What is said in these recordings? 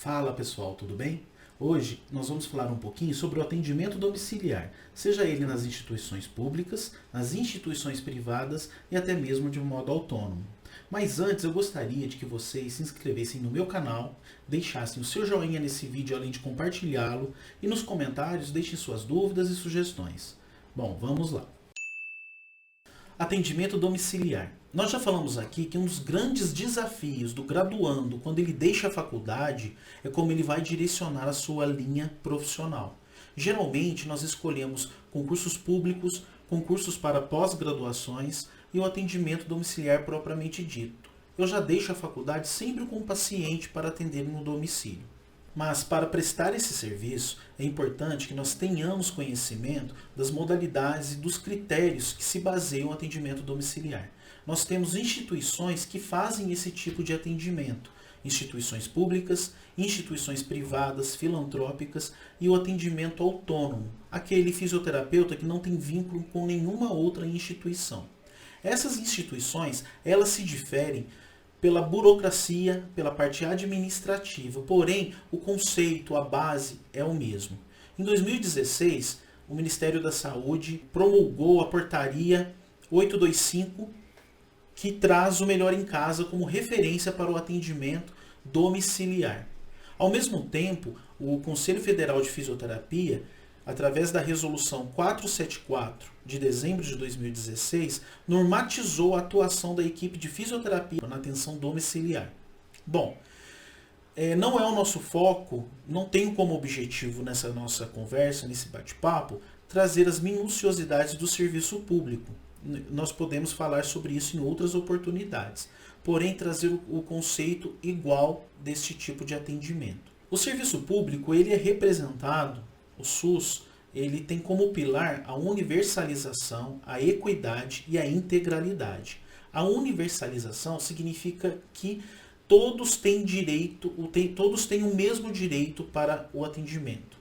Fala pessoal, tudo bem? Hoje nós vamos falar um pouquinho sobre o atendimento domiciliar, seja ele nas instituições públicas, nas instituições privadas e até mesmo de um modo autônomo. Mas antes eu gostaria de que vocês se inscrevessem no meu canal, deixassem o seu joinha nesse vídeo além de compartilhá-lo e nos comentários deixem suas dúvidas e sugestões. Bom, vamos lá. Atendimento domiciliar. Nós já falamos aqui que um dos grandes desafios do graduando quando ele deixa a faculdade é como ele vai direcionar a sua linha profissional. Geralmente nós escolhemos concursos públicos, concursos para pós-graduações e o atendimento domiciliar propriamente dito. Eu já deixo a faculdade sempre com o paciente para atender no domicílio. Mas para prestar esse serviço, é importante que nós tenhamos conhecimento das modalidades e dos critérios que se baseiam o atendimento domiciliar. Nós temos instituições que fazem esse tipo de atendimento, instituições públicas, instituições privadas, filantrópicas e o atendimento autônomo, aquele fisioterapeuta que não tem vínculo com nenhuma outra instituição. Essas instituições, elas se diferem pela burocracia, pela parte administrativa, porém o conceito, a base é o mesmo. Em 2016, o Ministério da Saúde promulgou a portaria 825, que traz o Melhor em Casa como referência para o atendimento domiciliar. Ao mesmo tempo, o Conselho Federal de Fisioterapia, através da Resolução 474 de dezembro de 2016, normatizou a atuação da equipe de fisioterapia na atenção domiciliar. Bom, não é o nosso foco, não tenho como objetivo nessa nossa conversa, nesse bate-papo, trazer as minuciosidades do serviço público. Nós podemos falar sobre isso em outras oportunidades, porém trazer o conceito igual deste tipo de atendimento. O serviço público ele é representado, o SUS, ele tem como pilar a universalização, a equidade e a integralidade. A universalização significa que todos têm todos têm o mesmo direito para o atendimento.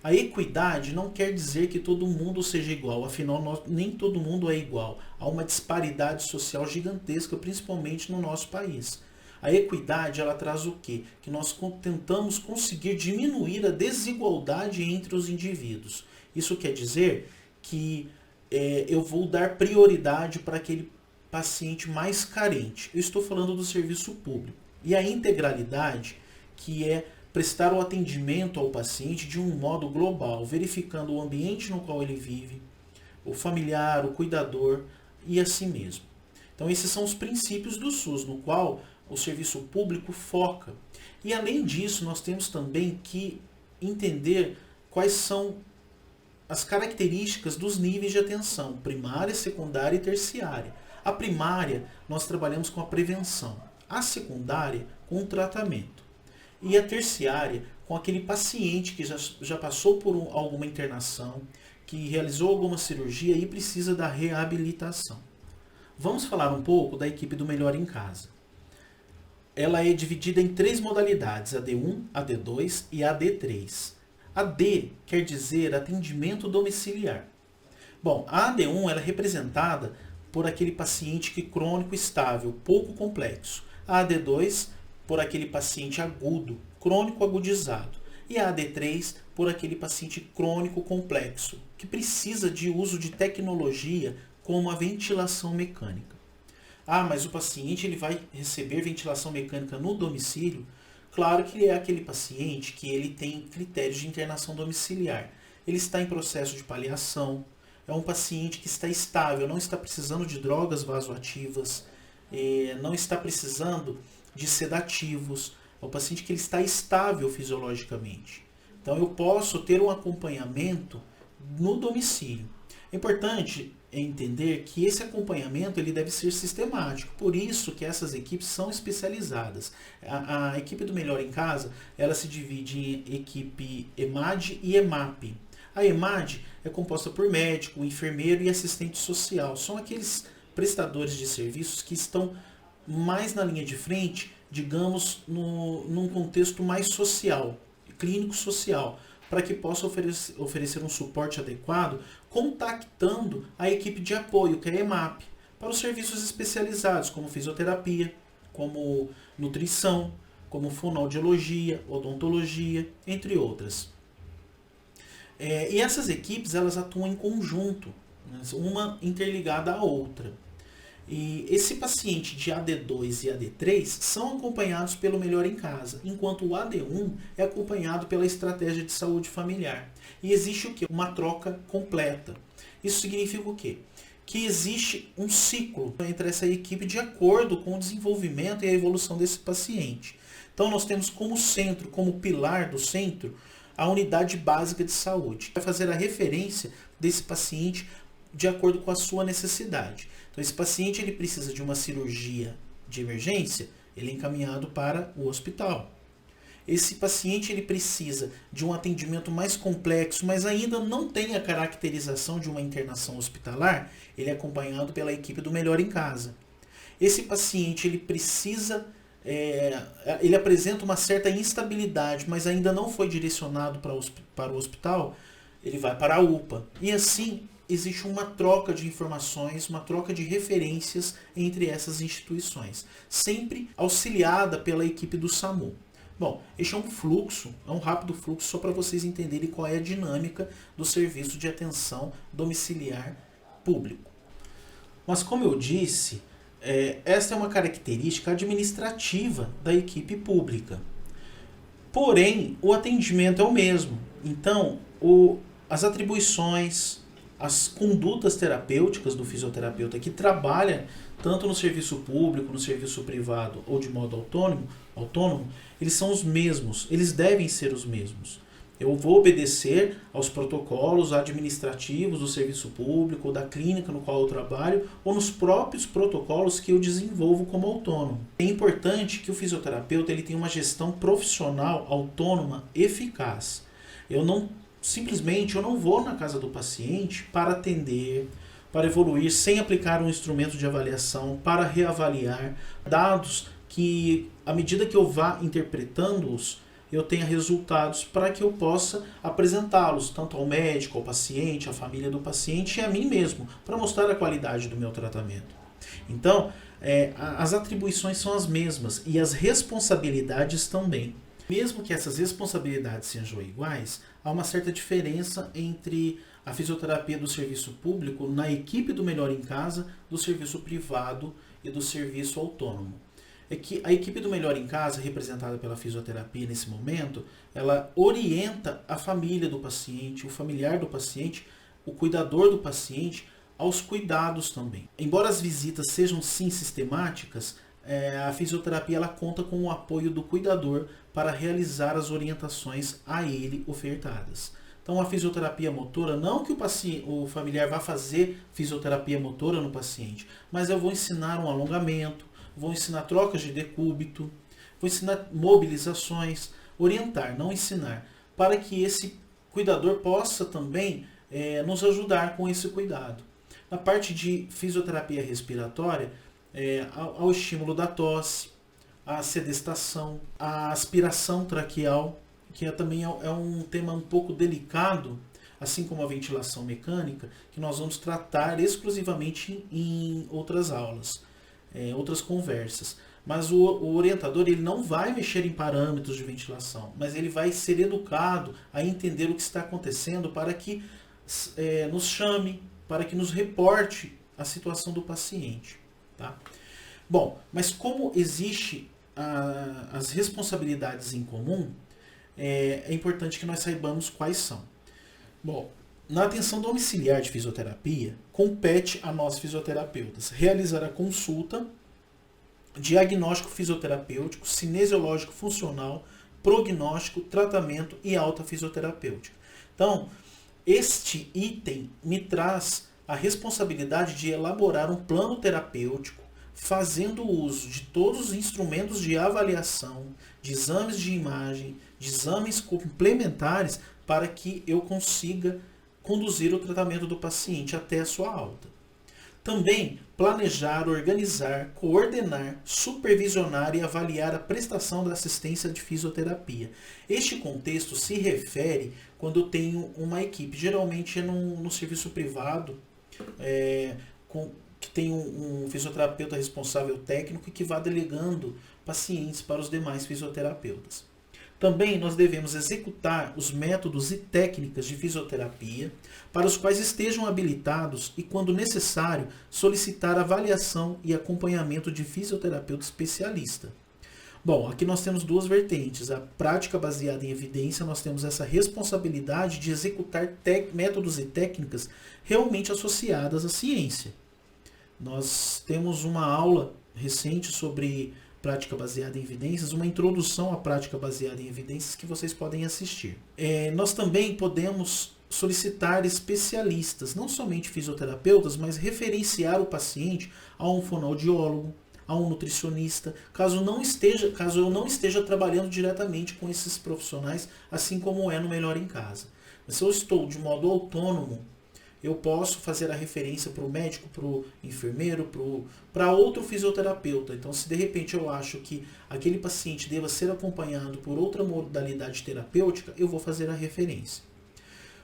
A equidade não quer dizer que todo mundo seja igual, afinal nem todo mundo é igual. Há uma disparidade social gigantesca, principalmente no nosso país. A equidade ela traz o quê? Que nós tentamos conseguir diminuir a desigualdade entre os indivíduos. Isso quer dizer que eu vou dar prioridade para aquele paciente mais carente. Eu estou falando do serviço público. E a integralidade, que é prestar o atendimento ao paciente de um modo global, verificando o ambiente no qual ele vive, o familiar, o cuidador e assim mesmo. Então esses são os princípios do SUS, no qual o serviço público foca. E além disso, nós temos também que entender quais são as características dos níveis de atenção, primária, secundária e terciária. A primária, nós trabalhamos com a prevenção. A secundária, com o tratamento. E a terciária, com aquele paciente que já passou por alguma internação, que realizou alguma cirurgia e precisa da reabilitação. Vamos falar um pouco da equipe do Melhor em Casa. Ela é dividida em 3 modalidades, AD1, AD2 e AD3. AD quer dizer atendimento domiciliar. Bom, a AD1 ela é representada por aquele paciente que crônico estável, pouco complexo. A AD2 por aquele paciente agudo, crônico agudizado. E a AD3 por aquele paciente crônico complexo, que precisa de uso de tecnologia como a ventilação mecânica. Ah, mas o paciente ele vai receber ventilação mecânica no domicílio? Claro que ele é aquele paciente que ele tem critérios de internação domiciliar. Ele está em processo de paliação, é um paciente que está estável, não está precisando de drogas vasoativas, não está precisando de sedativos. É um paciente que ele está estável fisiologicamente. Então eu posso ter um acompanhamento no domicílio. É importante entender que esse acompanhamento ele deve ser sistemático. Por isso que essas equipes são especializadas. A equipe do Melhor em Casa, ela se divide em equipe EMAD e EMAP. A EMAD é composta por médico, enfermeiro e assistente social. São aqueles prestadores de serviços que estão mais na linha de frente, digamos, num contexto mais social, clínico-social, para que possa oferecer um suporte adequado, contactando a equipe de apoio, que é a EMAP, para os serviços especializados, como fisioterapia, como nutrição, como fonoaudiologia, odontologia, entre outras. E essas equipes elas atuam em conjunto, né, uma interligada à outra. E esse paciente de AD2 e AD3 são acompanhados pelo Melhor em Casa, enquanto o AD1 é acompanhado pela estratégia de saúde familiar. E existe o quê? Uma troca completa. Isso significa o quê? Que existe um ciclo entre essa equipe de acordo com o desenvolvimento e a evolução desse paciente. Então nós temos como centro, como pilar do centro, a unidade básica de saúde. Vai fazer a referência desse paciente de acordo com a sua necessidade. Então esse paciente ele precisa de uma cirurgia de emergência, ele é encaminhado para o hospital. Esse paciente ele precisa de um atendimento mais complexo, mas ainda não tem a caracterização de uma internação hospitalar, ele é acompanhado pela equipe do Melhor em Casa. Esse paciente ele precisa, ele apresenta uma certa instabilidade, mas ainda não foi direcionado para o hospital, ele vai para a UPA. E assim existe uma troca de informações, uma troca de referências entre essas instituições, sempre auxiliada pela equipe do SAMU. Bom, este é um fluxo, é um rápido fluxo só para vocês entenderem qual é a dinâmica do serviço de atenção domiciliar público. Mas como eu disse, esta é uma característica administrativa da equipe pública. Porém, o atendimento é o mesmo. Então, as atribuições, as condutas terapêuticas do fisioterapeuta que trabalha tanto no serviço público, no serviço privado ou de modo autônomo, eles são os mesmos, eles devem ser os mesmos. Eu vou obedecer aos protocolos administrativos do serviço público, da clínica no qual eu trabalho, ou nos próprios protocolos que eu desenvolvo como autônomo. É importante que o fisioterapeuta ele tenha uma gestão profissional autônoma eficaz. Eu não vou na casa do paciente para atender, para evoluir sem aplicar um instrumento de avaliação, para reavaliar dados que, à medida que eu vá interpretando-os, eu tenha resultados para que eu possa apresentá-los tanto ao médico, ao paciente, à família do paciente e a mim mesmo, para mostrar a qualidade do meu tratamento. Então, as atribuições são as mesmas e as responsabilidades também. Mesmo que essas responsabilidades sejam iguais, há uma certa diferença entre a fisioterapia do serviço público na equipe do Melhor em Casa, do serviço privado e do serviço autônomo. É que a equipe do Melhor em Casa, representada pela fisioterapia nesse momento, ela orienta a família do paciente, o familiar do paciente, o cuidador do paciente, aos cuidados também. Embora as visitas sejam sim sistemáticas, a fisioterapia ela conta com o apoio do cuidador para realizar as orientações a ele ofertadas. Então a fisioterapia motora, não que o familiar vá fazer fisioterapia motora no paciente, mas eu vou ensinar um alongamento, vou ensinar trocas de decúbito, vou ensinar mobilizações, orientar, não ensinar, para que esse cuidador possa também nos ajudar com esse cuidado. Na parte de fisioterapia respiratória, ao estímulo da tosse, a sedestação, a aspiração traqueal, que também é um tema um pouco delicado, assim como a ventilação mecânica, que nós vamos tratar exclusivamente em outras aulas, outras conversas. Mas o orientador ele não vai mexer em parâmetros de ventilação, mas ele vai ser educado a entender o que está acontecendo para que nos chame, para que nos reporte a situação do paciente. Tá? Bom, mas como existe as responsabilidades em comum, é importante que nós saibamos quais são. Bom, na atenção domiciliar de fisioterapia, compete a nós fisioterapeutas realizar a consulta, diagnóstico fisioterapêutico, cinesiológico funcional, prognóstico, tratamento e alta fisioterapêutica. Então, este item me traz a responsabilidade de elaborar um plano terapêutico, fazendo uso de todos os instrumentos de avaliação, de exames de imagem, de exames complementares, para que eu consiga conduzir o tratamento do paciente até a sua alta. Também planejar, organizar, coordenar, supervisionar e avaliar a prestação da assistência de fisioterapia. Este contexto se refere quando eu tenho uma equipe, geralmente é no serviço privado, que tem um fisioterapeuta responsável técnico e que vai delegando pacientes para os demais fisioterapeutas. Também nós devemos executar os métodos e técnicas de fisioterapia para os quais estejam habilitados e, quando necessário, solicitar avaliação e acompanhamento de fisioterapeuta especialista. Bom, aqui nós temos duas vertentes. A prática baseada em evidência, nós temos essa responsabilidade de executar métodos e técnicas realmente associadas à ciência. Nós temos uma aula recente sobre prática baseada em evidências, uma introdução à prática baseada em evidências que vocês podem assistir. Nós também podemos solicitar especialistas, não somente fisioterapeutas, mas referenciar o paciente a um fonoaudiólogo, a um nutricionista, caso eu não esteja trabalhando diretamente com esses profissionais, assim como é no Melhor em Casa. Mas se eu estou de modo autônomo, eu posso fazer a referência para o médico, para o enfermeiro, para outro fisioterapeuta. Então, se de repente eu acho que aquele paciente deva ser acompanhado por outra modalidade terapêutica, eu vou fazer a referência.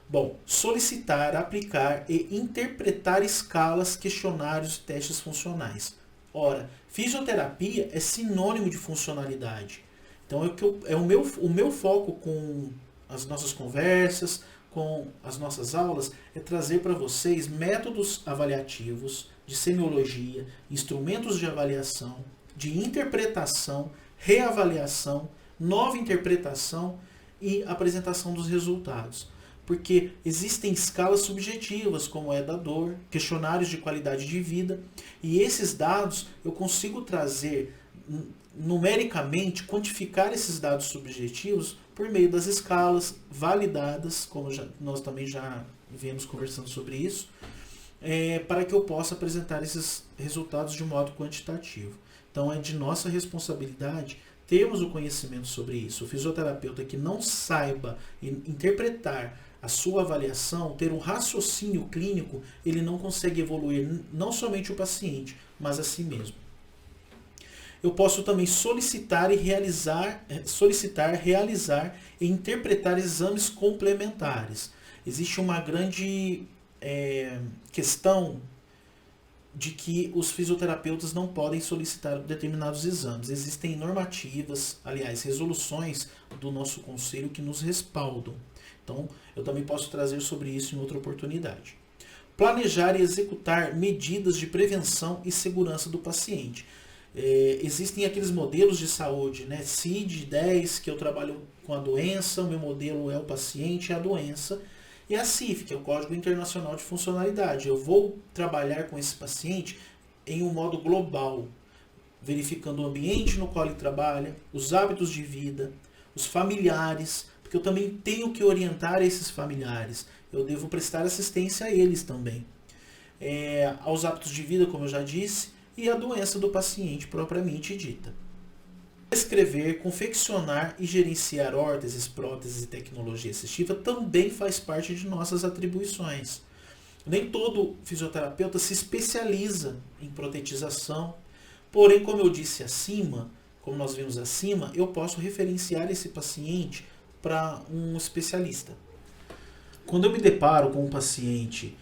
Bom, solicitar, aplicar e interpretar escalas, questionários e testes funcionais. Ora, fisioterapia é sinônimo de funcionalidade. Então, o meu foco com as nossas conversas, com as nossas aulas, é trazer para vocês métodos avaliativos de semiologia, instrumentos de avaliação, de interpretação, reavaliação, nova interpretação e apresentação dos resultados. Porque existem escalas subjetivas, como é da dor, questionários de qualidade de vida, e esses dados eu consigo trazer numericamente, quantificar esses dados subjetivos por meio das escalas validadas, como nós também já viemos conversando sobre isso, para que eu possa apresentar esses resultados de modo quantitativo. Então é de nossa responsabilidade termos o conhecimento sobre isso. O fisioterapeuta que não saiba interpretar a sua avaliação, ter um raciocínio clínico, ele não consegue evoluir não somente o paciente, mas a si mesmo. Eu posso também solicitar, realizar e interpretar exames complementares. Existe uma grande questão de que os fisioterapeutas não podem solicitar determinados exames. Existem normativas, aliás, resoluções do nosso conselho que nos respaldam. Então, eu também posso trazer sobre isso em outra oportunidade. Planejar e executar medidas de prevenção e segurança do paciente. Existem aqueles modelos de saúde, né? CID-10, que eu trabalho com a doença, o meu modelo é o paciente e a doença, e a CIF, que é o Código Internacional de Funcionalidade. Eu vou trabalhar com esse paciente em um modo global, verificando o ambiente no qual ele trabalha, os hábitos de vida, os familiares, porque eu também tenho que orientar esses familiares, eu devo prestar assistência a eles também. Aos hábitos de vida, como eu já disse, e a doença do paciente propriamente dita. Escrever, confeccionar e gerenciar órteses, próteses e tecnologia assistiva também faz parte de nossas atribuições. Nem todo fisioterapeuta se especializa em protetização, porém, como eu disse acima, como nós vimos acima, eu posso referenciar esse paciente para um especialista. Quando eu me deparo com um paciente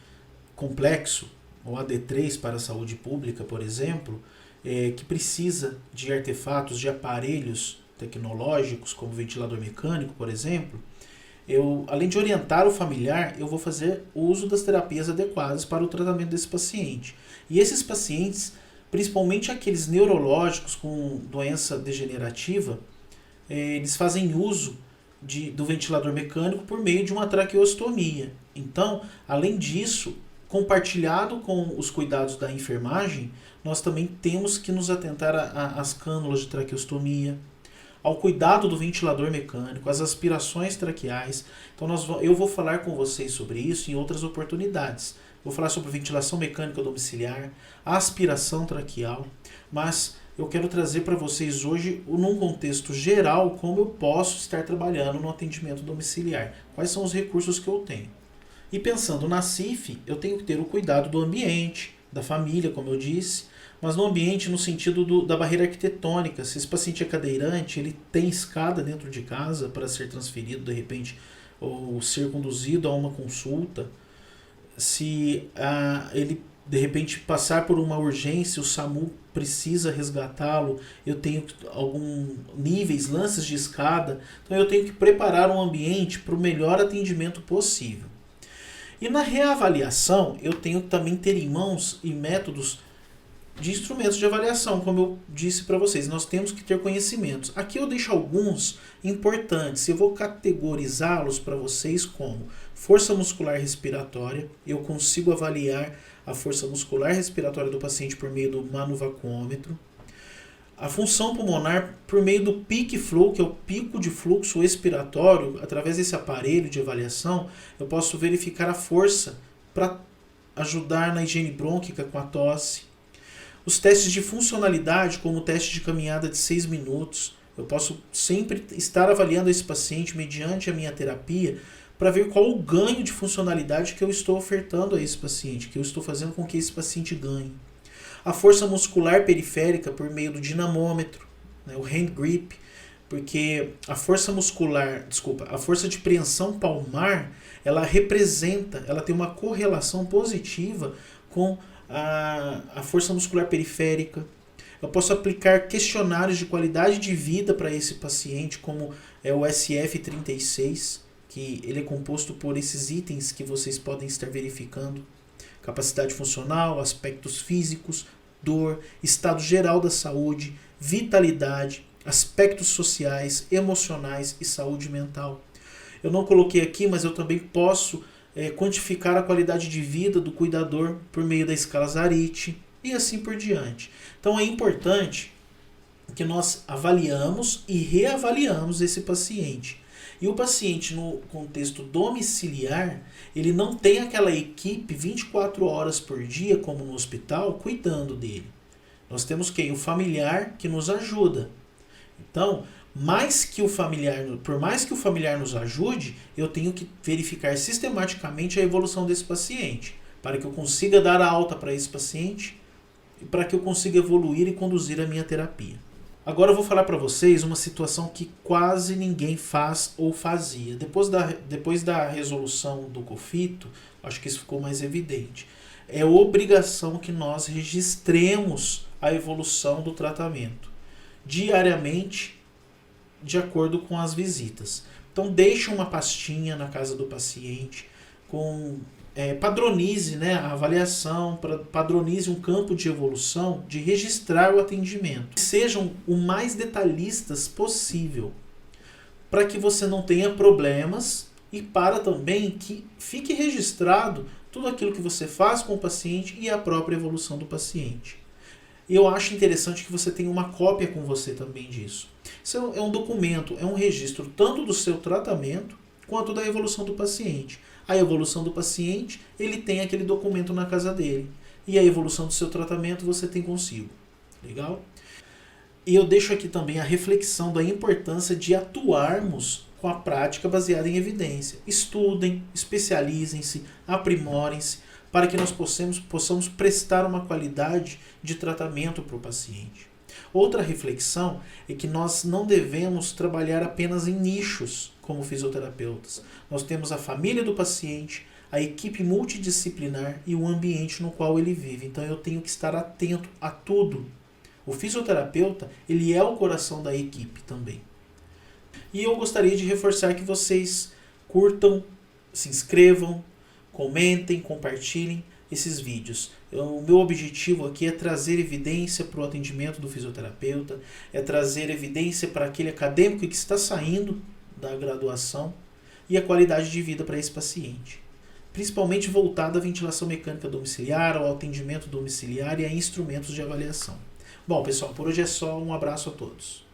complexo, o AD3 para a saúde pública, por exemplo, que precisa de artefatos, de aparelhos tecnológicos, como ventilador mecânico, por exemplo, além de orientar o familiar, eu vou fazer uso das terapias adequadas para o tratamento desse paciente. E esses pacientes, principalmente aqueles neurológicos com doença degenerativa, eles fazem uso do ventilador mecânico por meio de uma traqueostomia. Então, além disso, compartilhado com os cuidados da enfermagem, nós também temos que nos atentar às cânulas de traqueostomia, ao cuidado do ventilador mecânico, às aspirações traqueais. Então eu vou falar com vocês sobre isso em outras oportunidades. Vou falar sobre ventilação mecânica domiciliar, aspiração traqueal, mas eu quero trazer para vocês hoje, num contexto geral, como eu posso estar trabalhando no atendimento domiciliar. Quais são os recursos que eu tenho. E pensando na CIF, eu tenho que ter o cuidado do ambiente, da família, como eu disse, mas no ambiente no sentido da barreira arquitetônica. Se esse paciente é cadeirante, ele tem escada dentro de casa para ser transferido, de repente, ou ser conduzido a uma consulta. Se ele de repente passar por uma urgência, o SAMU precisa resgatá-lo, eu tenho alguns níveis, lances de escada, então eu tenho que preparar um ambiente para o melhor atendimento possível. E na reavaliação, eu tenho que também ter em mãos e métodos de instrumentos de avaliação, como eu disse para vocês, nós temos que ter conhecimentos. Aqui eu deixo alguns importantes, eu vou categorizá-los para vocês como força muscular respiratória, eu consigo avaliar a força muscular respiratória do paciente por meio do manuvacômetro, a função pulmonar por meio do peak flow, que é o pico de fluxo expiratório, através desse aparelho de avaliação, eu posso verificar a força para ajudar na higiene brônquica com a tosse. Os testes de funcionalidade, como o teste de caminhada de 6 minutos, eu posso sempre estar avaliando esse paciente mediante a minha terapia para ver qual o ganho de funcionalidade que eu estou ofertando a esse paciente, que eu estou fazendo com que esse paciente ganhe. A força muscular periférica por meio do dinamômetro, né, o hand grip, porque a força muscular, a força de preensão palmar, ela tem uma correlação positiva com a força muscular periférica. Eu posso aplicar questionários de qualidade de vida para esse paciente, como é o SF36, que ele é composto por esses itens que vocês podem estar verificando. Capacidade funcional, aspectos físicos, dor, estado geral da saúde, vitalidade, aspectos sociais, emocionais e saúde mental. Eu não coloquei aqui, mas eu também posso quantificar a qualidade de vida do cuidador por meio da escala Zarit e assim por diante. Então é importante que nós avaliamos e reavaliamos esse paciente. E o paciente no contexto domiciliar, ele não tem aquela equipe 24 horas por dia, como no hospital, cuidando dele. Nós temos quem? O familiar que nos ajuda. Então, por mais que o familiar nos ajude, eu tenho que verificar sistematicamente a evolução desse paciente, para que eu consiga dar a alta para esse paciente e para que eu consiga evoluir e conduzir a minha terapia. Agora eu vou falar para vocês uma situação que quase ninguém faz ou fazia. Depois da resolução do COFITO, acho que isso ficou mais evidente. É obrigação que nós registremos a evolução do tratamento diariamente, de acordo com as visitas. Então deixe uma pastinha na casa do paciente, padronize, né, a avaliação, padronize um campo de evolução, de registrar o atendimento. Sejam o mais detalhistas possível, para que você não tenha problemas e para também que fique registrado tudo aquilo que você faz com o paciente e a própria evolução do paciente. Eu acho interessante que você tenha uma cópia com você também disso. Isso é um documento, é um registro tanto do seu tratamento quanto da evolução do paciente. A evolução do paciente, ele tem aquele documento na casa dele. E a evolução do seu tratamento você tem consigo. Legal? E eu deixo aqui também a reflexão da importância de atuarmos com a prática baseada em evidência. Estudem, especializem-se, aprimorem-se, para que nós possamos prestar uma qualidade de tratamento para o paciente. Outra reflexão é que nós não devemos trabalhar apenas em nichos como fisioterapeutas. Nós temos a família do paciente, a equipe multidisciplinar e o ambiente no qual ele vive. Então eu tenho que estar atento a tudo. O fisioterapeuta, ele é o coração da equipe também. E eu gostaria de reforçar que vocês curtam, se inscrevam, comentem, compartilhem esses vídeos. O meu objetivo aqui é trazer evidência para o atendimento do fisioterapeuta, é trazer evidência para aquele acadêmico que está saindo da graduação e a qualidade de vida para esse paciente. Principalmente voltado à ventilação mecânica domiciliar, ao atendimento domiciliar e a instrumentos de avaliação. Bom, pessoal, por hoje é só. Um abraço a todos.